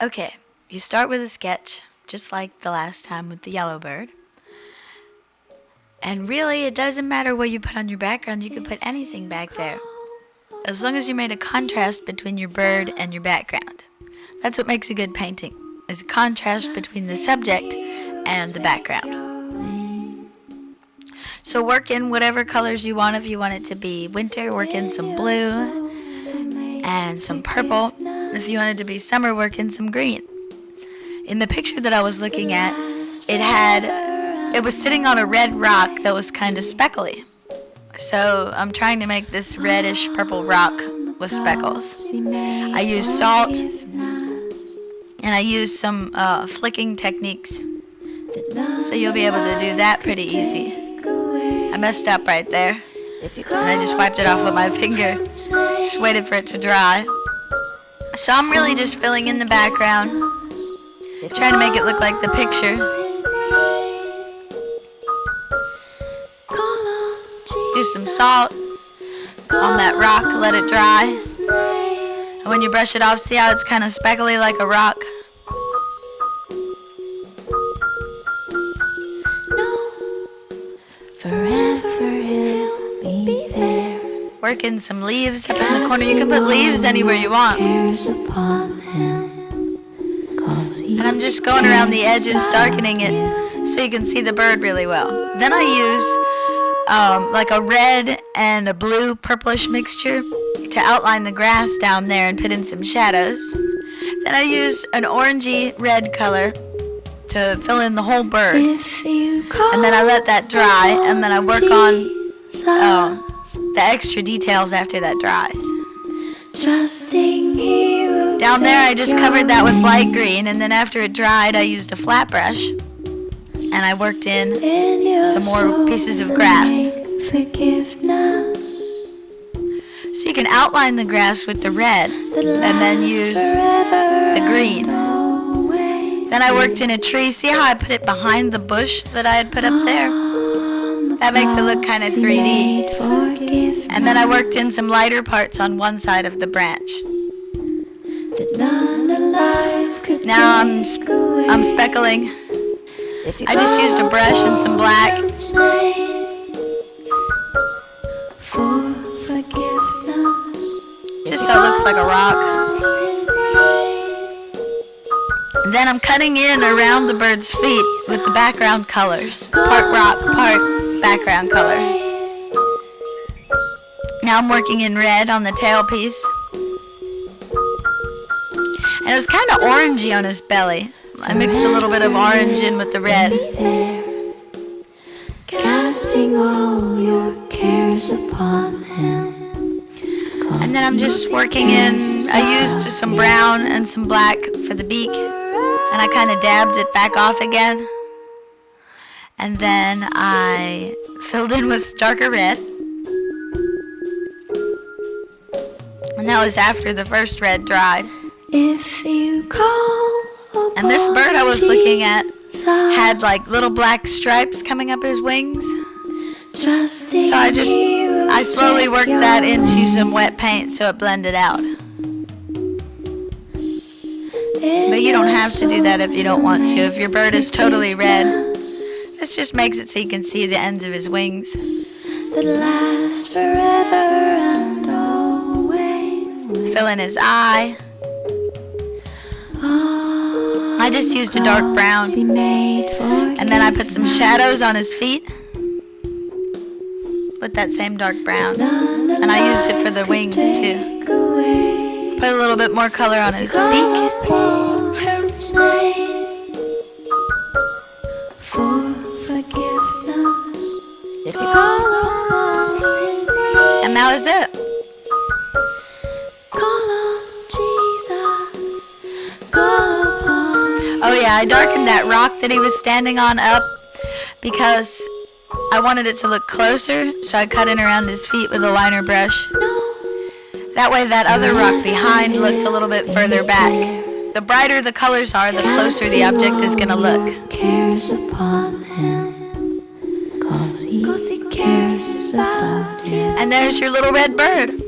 Okay, you start with a sketch, just like the last time with the yellow bird. And really, it doesn't matter what you put on your background, you can put anything back there. As long as you made a contrast between your bird and your background. That's what makes a good painting, is a contrast between the subject and the background. So work in whatever colors you want. If you want it to be winter, work in some blue and some purple. If you want it to be summer, work in some green. In the picture that I was looking at, it was sitting on a red rock that was kind of speckly. So I'm trying to make this reddish purple rock with speckles. I used salt and I used some flicking techniques. So you'll be able to do that pretty easy. I messed up right there. And I just wiped it off with my finger. Just waited for it to dry. So I'm really just filling in the background, trying to make it look like the picture. Do some salt on that rock, let it dry. And when you brush it off, see how it's kind of speckly like a rock? Working some leaves up in the corner. You can put leaves anywhere you want. And I'm just going around the edges, darkening it so you can see the bird really well. Then I use like a red and a blue purplish mixture to outline the grass down there and put in some shadows. Then I use an orangey red color to fill in the whole bird. And then I let that dry, and then I work on the extra details after that dries. Down there I just covered that with light green, and then after it dried I used a flat brush and I worked in some more pieces of grass. So you can outline the grass with the red and then use the green. Then I worked in a tree. See how I put it behind the bush that I had put up there? That makes it look kind of 3D. And then I worked in some lighter parts on one side of the branch. Now I'm speckling. I just used a brush and some black. Just so it looks like a rock. And then I'm cutting in around the bird's feet with the background colors. Part rock, part background color. Now I'm working in red on the tailpiece. And it was kind of orangey on his belly. I mixed a little bit of orange in with the red. Casting all your cares upon him. And then I'm just working in, I used some brown and some black for the beak. And I kind of dabbed it back off again. And then I filled in with darker red. And that was after the first red dried. If you call and this bird I was looking at had like little black stripes coming up his wings. So I slowly worked that into some wet paint so it blended out. But you don't have to do that if you don't want to. If your bird is totally red, this just makes it so you can see the ends of his wings. That last forever and always. Fill in his eye. I just used a dark brown. And then I put some shadows on his feet with that same dark brown. And I used it for the wings too. Put a little bit more color on his beak. And that was it. Oh yeah, I darkened that rock that he was standing on up because I wanted it to look closer, so I cut in around his feet with a liner brush. That way that other rock behind looked a little bit further back. The brighter the colors are, the closer the object is going to look. And there's your little red bird.